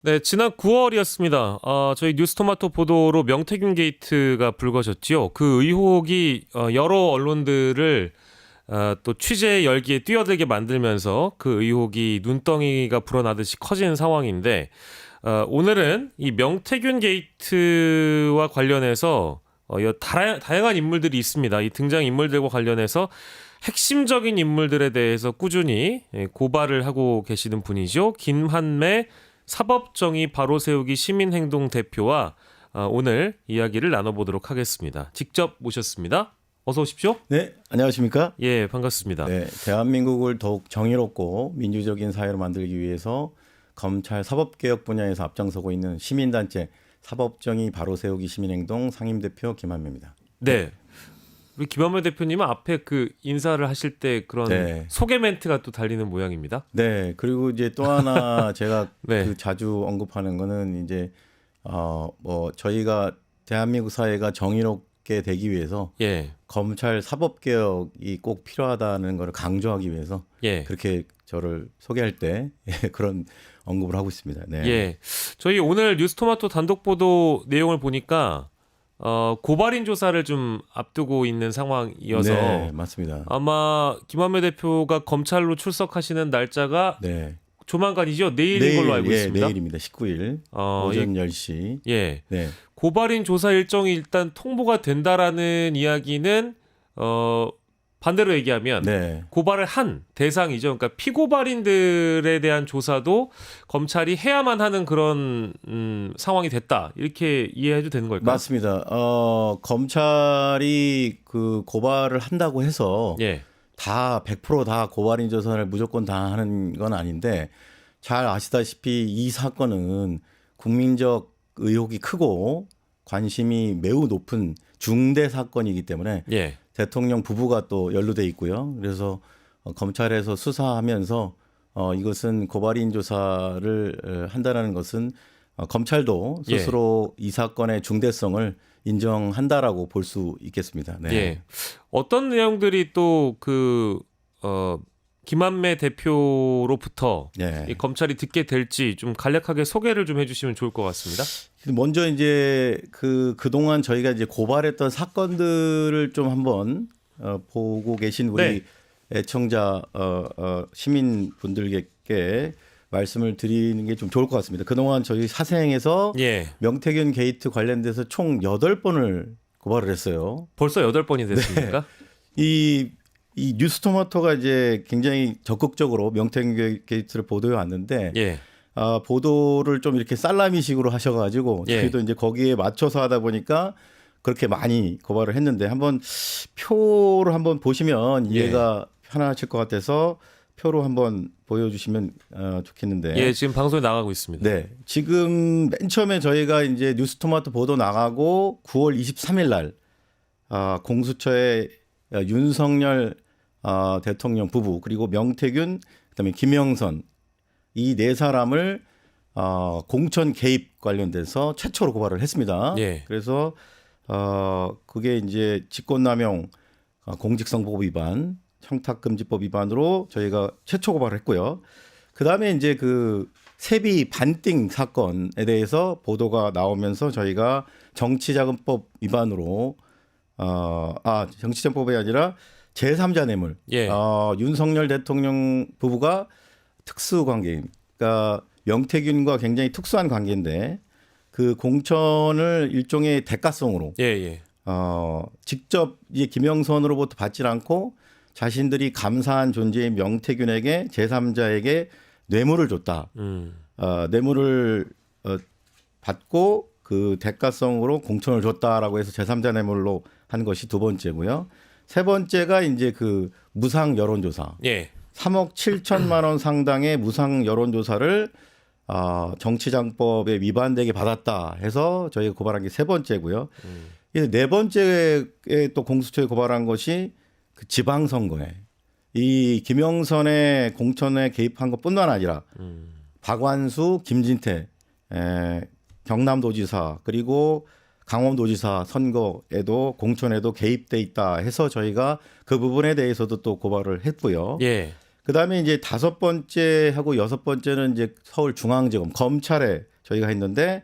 네, 지난 9월이었습니다. 저희 뉴스토마토 보도로 명태균 게이트가 불거졌지요. 그 의혹이 여러 언론들을 또 취재 열기에 뛰어들게 만들면서 그 의혹이 눈덩이가 불어나듯이 커지는 상황인데 오늘은 이 명태균 게이트와 관련해서 다양한 인물들이 있습니다. 이 등장 인물들과 관련해서 핵심적인 인물들에 대해서 꾸준히 고발을 하고 계시는 분이죠. 김한매 사법정의 바로세우기 시민행동 대표와 오늘 이야기를 나눠보도록 하겠습니다. 직접 모셨습니다. 어서 오십시오. 네, 안녕하십니까? 예, 반갑습니다. 네, 대한민국을 더욱 정의롭고 민주적인 사회로 만들기 위해서 검찰 사법개혁 분야에서 앞장서고 있는 시민단체 사법정의 바로세우기 시민행동 상임대표 김한매입니다. 네. 우리 김한매 대표님은 앞에 그 인사를 하실 때 그런 네. 소개 멘트가 또 달리는 모양입니다. 네, 그리고 이제 또 하나 제가 네. 그 자주 언급하는 거는 이제 저희가 대한민국 사회가 정의롭게 되기 위해서 예. 검찰 사법개혁이 꼭 필요하다는 걸 강조하기 위해서 예. 그렇게 저를 소개할 때 그런 언급을 하고 있습니다. 네. 예. 저희 오늘 뉴스토마토 단독 보도 내용을 보니까 고발인 조사를 좀 앞두고 있는 상황이어서 네, 맞습니다. 아마 김한매 대표가 검찰로 출석하시는 날짜가 네. 조만간이죠. 내일인 걸로 알고 있습니다. 내일입니다. 19일 오전 10시. 예. 네. 고발인 조사 일정이 일단 통보가 된다라는 이야기는 반대로 얘기하면 네. 고발을 한 대상이죠. 그러니까 피고발인들에 대한 조사도 검찰이 해야만 하는 그런 상황이 됐다. 이렇게 이해해도 되는 걸까요? 맞습니다. 검찰이 그 고발을 한다고 해서 예. 다 100%다 고발인 조사를 무조건 다 하는 건 아닌데 잘 아시다시피 이 사건은 국민적 의혹이 크고 관심이 매우 높은 중대 사건이기 때문에 예. 대통령 부부가 또 연루돼 있고요. 그래서 검찰에서 수사하면서 이것은 고발인 조사를 한다는 것은 검찰도 스스로 이 사건의 중대성을 인정한다라고 볼 수 있겠습니다. 네. 예. 어떤 내용들이 또 김한매 대표로부터 네. 이 검찰이 듣게 될지 좀 간략하게 소개를 좀 해주시면 좋을 것 같습니다. 먼저 이제 그동안 저희가 이제 고발했던 사건들을 좀 한번 보고 계신 우리 네. 애청자 시민분들께 말씀을 드리는 게 좀 좋을 것 같습니다. 그동안 저희 사생에서 예. 명태균 게이트 관련돼서 총 8번을 고발을 했어요. 벌써 8번이 됐습니까? 이 뉴스토마토가 이제 굉장히 적극적으로 명태균 게이트를 보도해 왔는데 예. 보도를 좀 이렇게 살라미식으로 하셔가지고 예. 저희도 이제 거기에 맞춰서 하다 보니까 그렇게 많이 고발을 했는데 한번 표로 한번 보시면 이해가 편하실 것 같아서 표로 한번 보여주시면 좋겠는데. 예, 지금 방송에 나가고 있습니다. 네, 지금 맨 처음에 저희가 이제 뉴스토마토 보도 나가고 9월 23일 날 공수처에 윤석열 대통령 부부 그리고 명태균 그다음에 김영선 이 네 사람을 공천 개입 관련돼서 최초로 고발을 했습니다. 예. 그래서 그게 이제 직권남용 공직선거법 위반, 청탁금지법 위반으로 저희가 최초 고발을 했고요. 그 다음에 이제 그 세비 반띵 사건에 대해서 보도가 나오면서 저희가 정치자금법 위반으로 정치자금법이 아니라 제3자 뇌물. 예. 윤석열 대통령 부부가 특수관계, 그러니까 명태균과 굉장히 특수한 관계인데 그 공천을 일종의 대가성으로 예. 직접 이제 김영선으로부터 받지 않고 자신들이 감사한 존재인 명태균에게 제3자에게 뇌물을 줬다. 뇌물을 받고 그 대가성으로 공천을 줬다라고 해서 제3자 뇌물로 한 것이 두 번째고요. 세 번째가 이제 그 무상 여론조사. 예. 3억 7천만 원 상당의 무상 여론조사를 정치장법에 위반되게 받았다 해서 저희가 고발한 게 세 번째고요. 네 번째에 또 공수처에 고발한 것이 그 지방선거에 이 김영선의 공천에 개입한 것뿐만 아니라 박완수, 김진태, 경남도지사 그리고 강원도지사 선거에도 공천에도 개입돼 있다 해서 저희가 그 부분에 대해서도 또 고발을 했고요. 예. 그다음에 이제 다섯 번째하고 여섯 번째는 이제 서울중앙지검 검찰에 저희가 했는데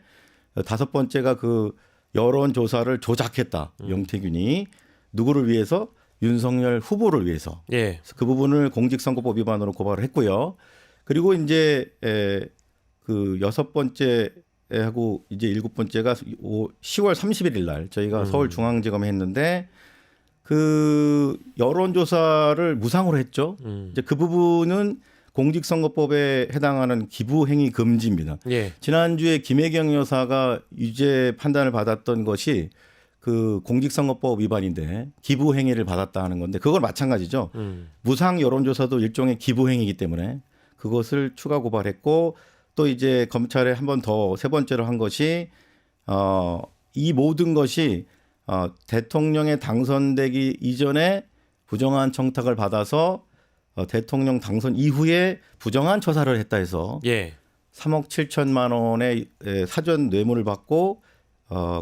5번째가 그 여론조사를 조작했다. 명태균이 누구를 위해서? 윤석열 후보를 위해서. 예. 그 부분을 공직선거법 위반으로 고발을 했고요. 그리고 이제 그 6번째 하고 이제 7번째가 10월 31일 날 저희가 서울중앙지검에 했는데 그 여론조사를 무상으로 했죠. 이제 그 부분은 공직선거법에 해당하는 기부행위 금지입니다. 예. 지난주에 김혜경 여사가 유죄 판단을 받았던 것이 그 공직선거법 위반인데 기부행위를 받았다 하는 건데 그걸 마찬가지죠. 무상 여론조사도 일종의 기부행위이기 때문에 그것을 추가 고발했고 또 이제 검찰에 한 번 더 세 번째로 한 것이 이 모든 것이 대통령에 당선되기 이전에 부정한 청탁을 받아서 대통령 당선 이후에 부정한 처사를 했다 해서 예. 3억 7천만 원의 사전 뇌물을 받고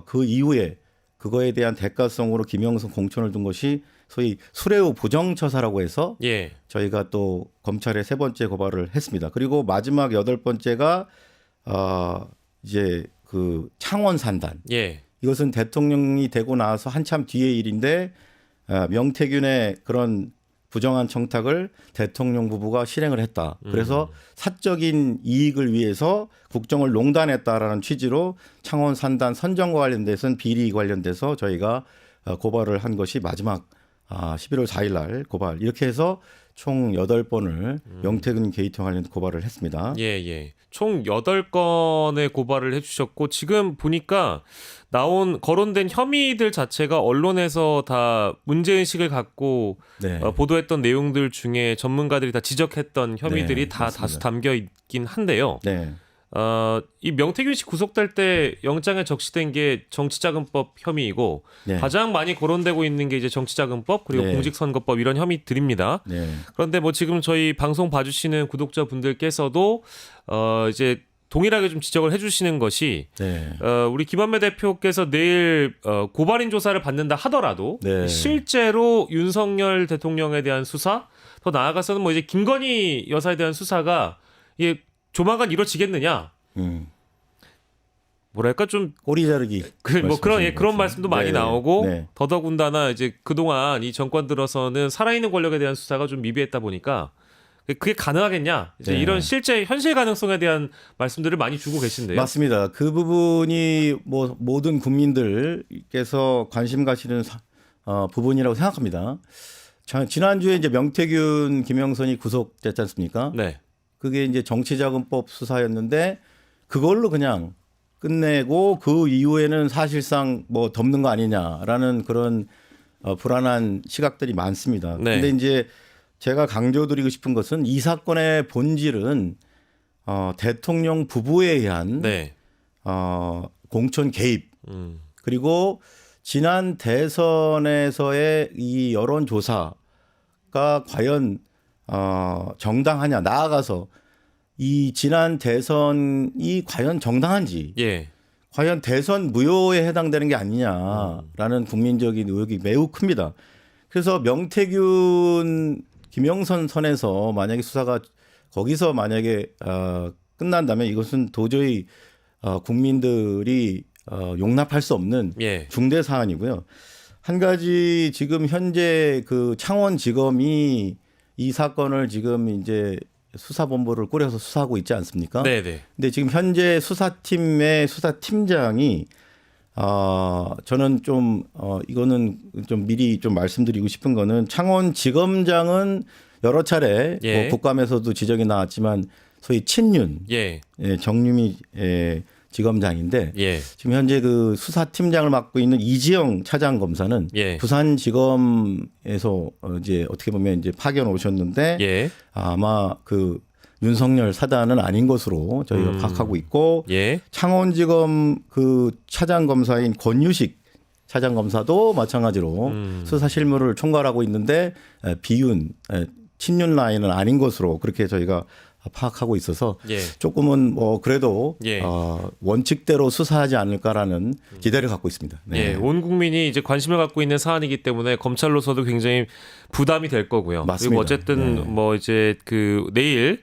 그 이후에 그거에 대한 대가성으로 김영선 공천을 둔 것이 소위 수뢰후 부정처사라고 해서 예. 저희가 또 검찰에 세 번째 고발을 했습니다. 그리고 마지막 8번째가 이제 그 창원 산단. 예. 이것은 대통령이 되고 나서 한참 뒤의 일인데 명태균의 그런 부정한 청탁을 대통령 부부가 실행을 했다. 그래서 사적인 이익을 위해서 국정을 농단했다라는 취지로 창원 산단 선정과 관련돼서는 비리 관련돼서 저희가 고발을 한 것이 마지막 11월 4일 날 고발. 이렇게 해서 총 8번을 명태균 게이트 관련 고발을 했습니다. 예, 예. 총 8건의 고발을 해주셨고 지금 보니까 거론된 혐의들 자체가 언론에서 다 문제의식을 갖고 네. 보도했던 내용들 중에 전문가들이 다 지적했던 혐의들이 네, 다 맞습니다. 다수 담겨 있긴 한데요. 네. 이 명태균 씨 구속될 때 영장에 적시된 게 정치자금법 혐의이고 네. 가장 많이 거론되고 있는 게 이제 정치자금법 그리고 네. 공직선거법 이런 혐의들입니다. 네. 그런데 뭐 지금 저희 방송 봐주시는 구독자분들께서도 이제 동일하게 좀 지적을 해주시는 것이 네. 우리 김한배 대표께서 내일 고발인 조사를 받는다 하더라도 네. 실제로 윤석열 대통령에 대한 수사 더 나아가서는 뭐 이제 김건희 여사에 대한 수사가 이게 조만간 이루어지겠느냐? 뭐랄까 좀 꼬리 자르기. 뭐 그런 말씀도 많이 네. 나오고 네. 더더군다나 이제 그동안 이 정권 들어서는 살아있는 권력에 대한 수사가 좀 미비했다 보니까 그게 가능하겠냐? 이제 네. 이런 실제 현실 가능성에 대한 말씀들을 많이 주고 계신데요. 맞습니다. 그 부분이 뭐 모든 국민들께서 관심 가시는 부분이라고 생각합니다. 지난주에 이제 명태균, 김영선이 구속됐지 않습니까? 네. 그게 이제 정치자금법 수사였는데 그걸로 그냥 끝내고 그 이후에는 사실상 뭐 덮는 거 아니냐라는 그런 불안한 시각들이 많습니다. 네. 근데 이제 제가 강조드리고 싶은 것은 이 사건의 본질은 대통령 부부에 의한 네. 공천 개입 그리고 지난 대선에서의 이 여론조사가 과연 정당하냐 나아가서 이 지난 대선이 과연 정당한지 예. 과연 대선 무효에 해당되는 게 아니냐라는 국민적인 의혹이 매우 큽니다. 그래서 명태균 김영선 선에서 만약에 수사가 거기서 만약에 끝난다면 이것은 도저히 국민들이 용납할 수 없는 예. 중대 사안이고요. 한 가지 지금 현재 그 창원지검이 이 사건을 지금 이제 수사본부를 꾸려서 수사하고 있지 않습니까? 네네. 근데 지금 현재 수사팀의 수사팀장이 저는 좀 이거는 좀 미리 좀 말씀드리고 싶은 거는 창원지검장은 여러 차례 예. 뭐 국감에서도 지적이 나왔지만 소위 친윤 예. 정유미 지검장인데 예. 지금 현재 그 수사팀장을 맡고 있는 이지영 차장검사는 예. 부산지검에서 이제 어떻게 보면 이제 파견 오셨는데 예. 아마 그 윤석열 사단은 아닌 것으로 저희가 파악하고 있고 예. 창원지검 그 차장검사인 권유식 차장검사도 마찬가지로 수사 실무를 총괄하고 있는데 비윤 친윤 라인은 아닌 것으로 그렇게 저희가 파악하고 있어서 예. 조금은 뭐 그래도 예. 원칙대로 수사하지 않을까라는 기대를 갖고 있습니다. 네. 예, 온 국민이 이제 관심을 갖고 있는 사안이기 때문에 검찰로서도 굉장히 부담이 될 거고요. 맞습니다. 그리고 어쨌든 네. 뭐 이제 그 내일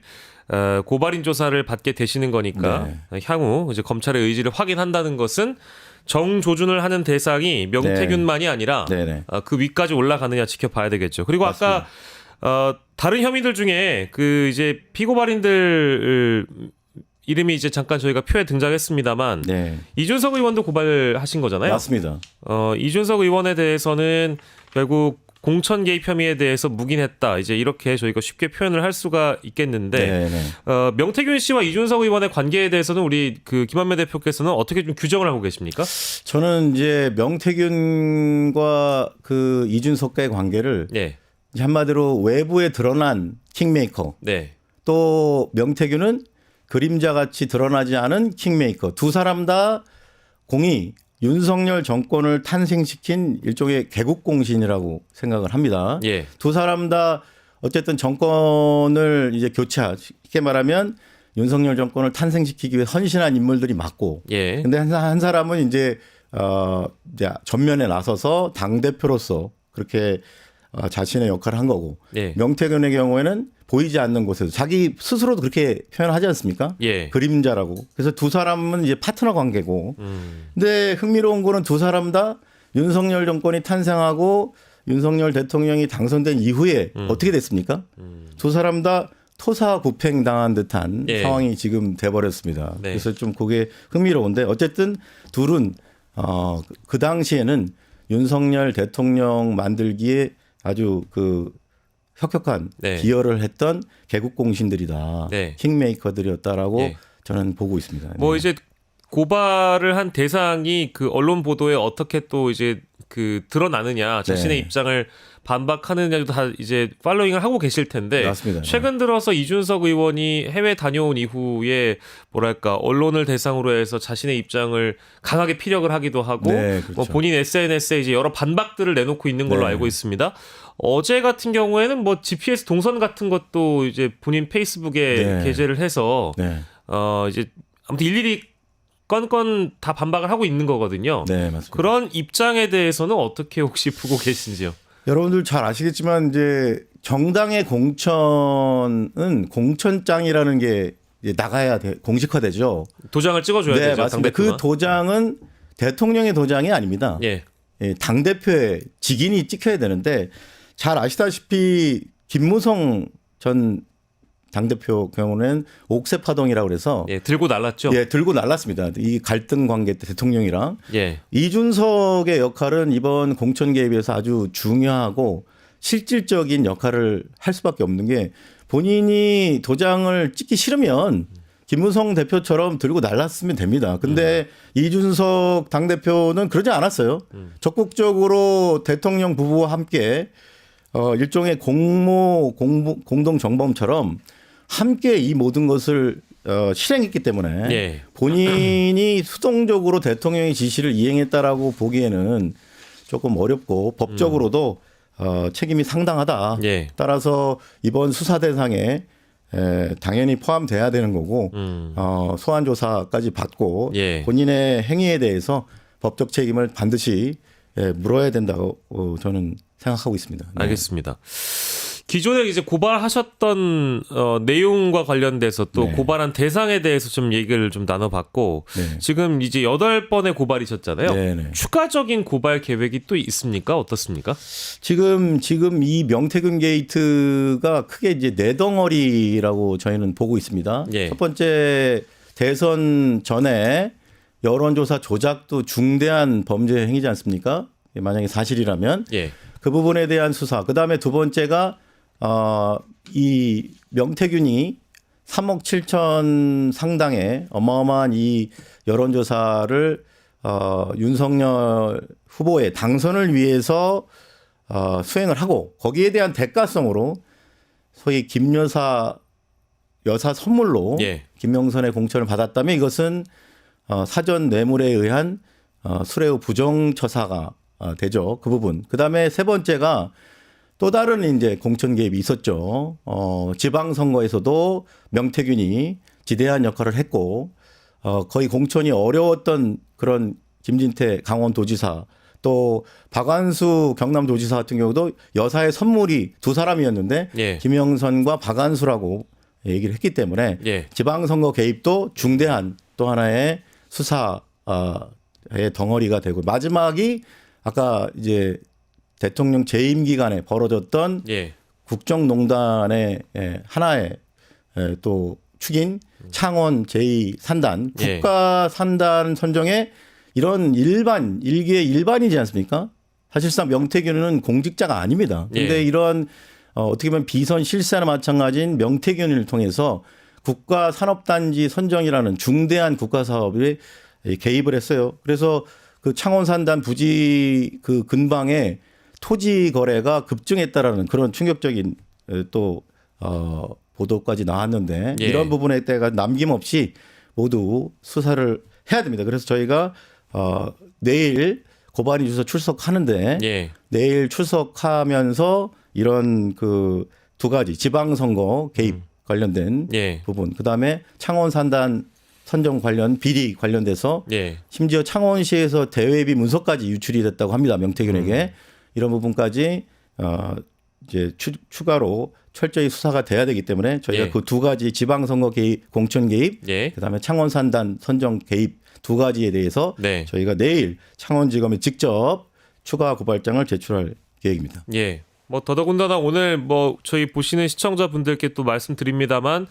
고발인 조사를 받게 되시는 거니까 향후 이제 검찰의 의지를 확인한다는 것은 정조준을 하는 대상이 명태균만이 아니라 그 위까지 올라가느냐 지켜봐야 되겠죠. 그리고 맞습니다. 아까 다른 혐의들 중에 그 이제 피고발인들 이름이 이제 잠깐 저희가 표에 등장했습니다만 이준석 의원도 고발하신 거잖아요. 맞습니다. 이준석 의원에 대해서는 결국 공천 개입 혐의에 대해서 묵인했다. 이제 이렇게 저희가 쉽게 표현을 할 수가 있겠는데 명태균 씨와 이준석 의원의 관계에 대해서는 우리 그 김한배 대표께서는 어떻게 좀 규정을 하고 계십니까? 저는 이제 명태균과 그 이준석과의 관계를 한마디로 외부에 드러난 킹메이커. 또 명태균은 그림자같이 드러나지 않은 킹메이커. 두 사람 다 공이 윤석열 정권을 탄생시킨 일종의 개국공신이라고 생각을 합니다. 두 사람 다 어쨌든 정권을 이제 교체하, 쉽게 말하면 윤석열 정권을 탄생시키기 위해 헌신한 인물들이 맞고, 근데 한 사람은 이제 전면에 나서서 당 대표로서 그렇게 자신의 역할을 한 거고, 명태균의 경우에는 보이지 않는 곳에서 자기 스스로도 그렇게 표현하지 않습니까? 그림자라고. 그래서 두 사람은 이제 파트너 관계고. 근데 흥미로운 거는 두 사람 다 윤석열 정권이 탄생하고 윤석열 대통령이 당선된 이후에 어떻게 됐습니까? 두 사람 다 토사구팽 당한 듯한 상황이 지금 돼버렸습니다. 그래서 좀 그게 흥미로운데 어쨌든 둘은 그 당시에는 윤석열 대통령 만들기에 아주 그 혁혁한 기여를 했던 개국공신들이다. 킹메이커들이었다라고 저는 보고 있습니다. 뭐 이제 고발을 한 대상이 그 언론 보도에 어떻게 또 이제 그 드러나느냐, 자신의 입장을 반박하느냐도 다 이제 팔로잉을 하고 계실 텐데 맞습니다. 최근 들어서 이준석 의원이 해외 다녀온 이후에 뭐랄까 언론을 대상으로 해서 자신의 입장을 강하게 피력을 하기도 하고 뭐 본인 SNS에 이제 여러 반박들을 내놓고 있는 걸로 알고 있습니다. 어제 같은 경우에는 뭐 GPS 동선 같은 것도 이제 본인 페이스북에 게재를 해서 이제 아무튼 일일이 건건 다 반박을 하고 있는 거거든요. 맞습니다. 그런 입장에 대해서는 어떻게 혹시 보고 계신지요? 여러분들 잘 아시겠지만 이제 정당의 공천은 공천장이라는 게 이제 나가야 공식화되죠. 도장을 찍어줘야 되죠. 맞습니다. 그 도장은 대통령의 도장이 아닙니다. 당 대표의 직인이 찍혀야 되는데 잘 아시다시피 김무성 전 당대표 경우는 옥새파동이라고 그래서 들고 날랐죠. 들고 날랐습니다. 이 갈등 관계 때 대통령이랑 이준석의 역할은 이번 공천 개입에서 아주 중요하고 실질적인 역할을 할 수밖에 없는 게 본인이 도장을 찍기 싫으면 김무성 대표처럼 들고 날랐으면 됩니다. 근데 이준석 당대표는 그러지 않았어요. 적극적으로 대통령 부부와 함께 일종의 공동 정범처럼 함께 이 모든 것을 실행했기 때문에 본인이 수동적으로 대통령의 지시를 이행했다라고 보기에는 조금 어렵고 법적으로도 책임이 상당하다. 따라서 이번 수사 대상에 당연히 포함돼야 되는 거고 소환 조사까지 받고 본인의 행위에 대해서 법적 책임을 반드시 물어야 된다고 저는 생각하고 있습니다. 알겠습니다. 기존에 이제 고발하셨던 내용과 관련돼서 또 고발한 대상에 대해서 좀 얘기를 좀 나눠봤고 지금 이제 8번의 고발이셨잖아요. 추가적인 고발 계획이 또 있습니까? 어떻습니까? 지금 이 명태균 게이트가 크게 이제 네 덩어리라고 저희는 보고 있습니다. 첫 번째 대선 전에 여론조사 조작도 중대한 범죄 행위지 않습니까? 만약에 사실이라면 그 부분에 대한 수사. 그다음에 두 번째가 이 명태균이 3억 7천 상당의 어마어마한 이 여론조사를 윤석열 후보의 당선을 위해서 수행을 하고 거기에 대한 대가성으로 소위 김 여사 선물로 김영선의 공천을 받았다면 이것은 사전 뇌물에 의한 수뢰 부정처사가 되죠. 그 부분. 그다음에 세 번째가 또 다른 이제 공천 개입이 있었죠. 지방선거에서도 명태균이 지대한 역할을 했고 거의 공천이 어려웠던 그런 김진태 강원도지사 또 박완수 경남도지사 같은 경우도 여사의 선물이 두 사람이었는데 김영선과 박완수라고 얘기를 했기 때문에 예. 지방선거 개입도 중대한 또 하나의 수사의 덩어리가 되고 마지막이 아까 이제 대통령 재임 기간에 벌어졌던 예. 국정농단의 하나의 또 축인 창원 제2산단 예. 국가산단 선정에 이런 일개의 일반이지 않습니까? 사실상 명태균은 공직자가 아닙니다. 그런데 예. 이런 어떻게 보면 비선 실세나 마찬가지인 명태균을 통해서 국가산업단지 선정이라는 중대한 국가사업에 개입을 했어요. 그래서 그 창원산단 부지 그 근방에 토지 거래가 급증했다라는 그런 충격적인 또 보도까지 나왔는데 예. 이런 부분에 대해 남김없이 모두 수사를 해야 됩니다. 그래서 저희가 내일 고발인 주소 출석하는데 예. 내일 출석하면서 이런 그 두 가지 지방선거 개입 관련된 예. 부분, 그다음에 창원산단 선정 관련 비리 관련돼서 예. 심지어 창원시에서 대외비 문서까지 유출이 됐다고 합니다. 명태균에게 이런 부분까지 이제 추가로 철저히 수사가 돼야 되기 때문에 저희가 예. 그 두 가지 지방선거 개입, 공천 개입, 예. 그다음에 창원산단 선정 개입 두 가지에 대해서 네. 저희가 내일 창원지검에 직접 추가 고발장을 제출할 계획입니다. 예. 뭐 더더군다나 오늘 뭐 저희 보시는 시청자분들께 또 말씀드립니다만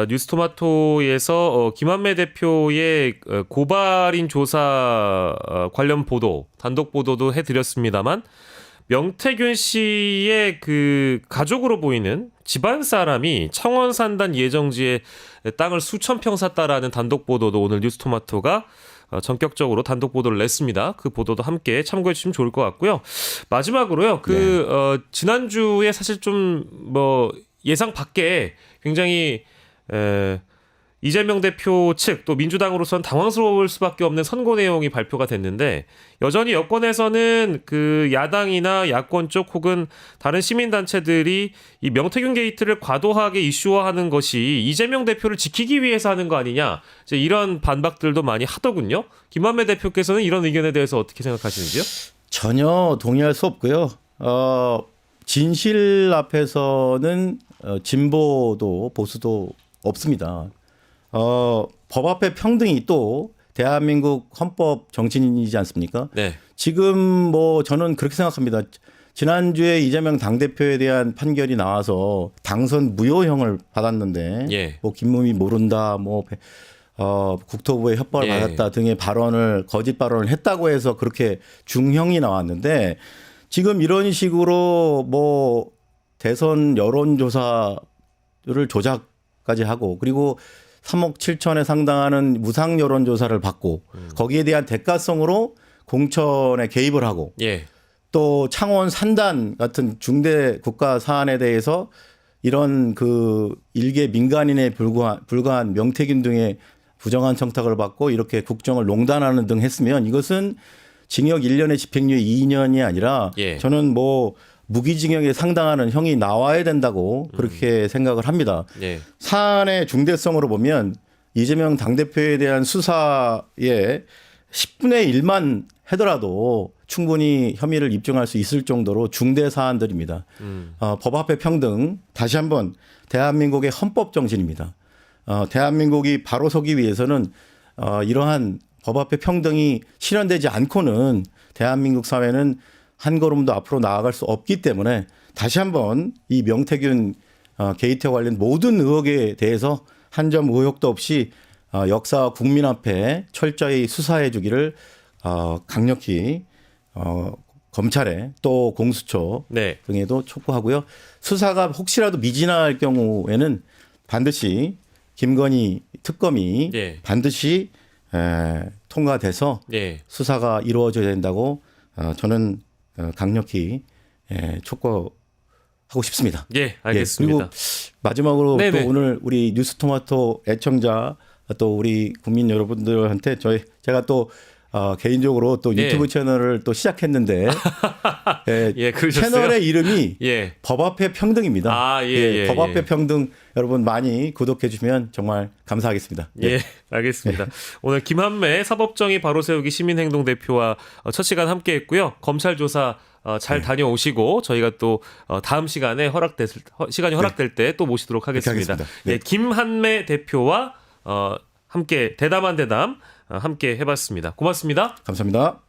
뉴스토마토에서 김한매 대표의 고발인 조사 관련 보도, 단독 보도도 해드렸습니다만 명태균 씨의 그 가족으로 보이는 집안 사람이 창원 산단 예정지에 땅을 수천 평 샀다라는 단독 보도도 오늘 뉴스토마토가 전격적으로 단독 보도를 냈습니다. 그 보도도 함께 참고해 주시면 좋을 것 같고요. 마지막으로요. 지난주에 사실 좀 뭐 예상 밖에 굉장히 이재명 대표 측 또 민주당으로선 당황스러울 수밖에 없는 선거 내용이 발표가 됐는데 여전히 여권에서는 그 야당이나 야권 쪽 혹은 다른 시민단체들이 이 명태균 게이트를 과도하게 이슈화하는 것이 이재명 대표를 지키기 위해서 하는 거 아니냐, 이제 이런 반박들도 많이 하더군요. 김한매 대표께서는 이런 의견에 대해서 어떻게 생각하시는지요? 전혀 동의할 수 없고요. 진실 앞에서는 진보도 보수도 없습니다. 법 앞에 평등이 또 대한민국 헌법 정신이지 않습니까? 네. 지금 뭐 저는 그렇게 생각합니다. 지난주에 이재명 당대표에 대한 판결이 나와서 당선 무효형을 받았는데 예. 뭐 김무미 모른다, 뭐 국토부에 협박을 예. 받았다 등의 발언을 거짓 발언을 했다고 해서 그렇게 중형이 나왔는데 지금 이런 식으로 뭐 대선 여론조사를 조작까지 하고 그리고 3억 7천에 상당하는 무상 여론조사를 받고 거기에 대한 대가성으로 공천에 개입을 하고 예. 또 창원 산단 같은 중대 국가 사안에 대해서 이런 그 일개 민간인에 불과한 명태균 등의 부정한 청탁을 받고 이렇게 국정을 농단하는 등 했으면 이것은 징역 1년에 집행유예 2년이 아니라 예. 저는 뭐 무기징역에 상당하는 형이 나와야 된다고 그렇게 생각을 합니다. 예. 사안의 중대성으로 보면 이재명 당대표에 대한 수사에 10분의 1만 하더라도 충분히 혐의를 입증할 수 있을 정도로 중대 사안들입니다. 법 앞에 평등, 다시 한번 대한민국의 헌법 정신입니다. 대한민국이 바로 서기 위해서는 이러한 법 앞에 평등이 실현되지 않고는 대한민국 사회는 한 걸음도 앞으로 나아갈 수 없기 때문에 다시 한번 이 명태균 게이트와 관련 모든 의혹에 대해서 한 점 의혹도 없이 역사와 국민 앞에 철저히 수사해 주기를 강력히 검찰에 또 공수처 네. 등에도 촉구하고요. 수사가 혹시라도 미진할 경우에는 반드시 김건희 특검이 예. 반드시 통과돼서 예. 수사가 이루어져야 된다고 저는 강력히 촉구하고 싶습니다. 예, 알겠습니다. 그리고 마지막으로 네네. 또 오늘 우리 뉴스토마토 애청자 또 우리 국민 여러분들한테 제가 또 개인적으로 또 예. 유튜브 채널을 또 시작했는데 예, 예, 그러셨어요? 채널의 이름이 예. 법 앞에 평등입니다. 아, 예, 법 앞에 예. 평등 여러분 많이 구독해 주시면 정말 감사하겠습니다. 네. 예, 알겠습니다. 오늘 김한매 사법정의 바로 세우기 시민행동 대표와 첫 시간 함께했고요. 검찰 조사 잘 다녀오시고 저희가 또 다음 시간에 시간이 허락될 때 또 모시도록 하겠습니다. 하겠습니다. 네. 예, 김한매 대표와 함께 대담한 대담 함께 해봤습니다. 고맙습니다. 감사합니다.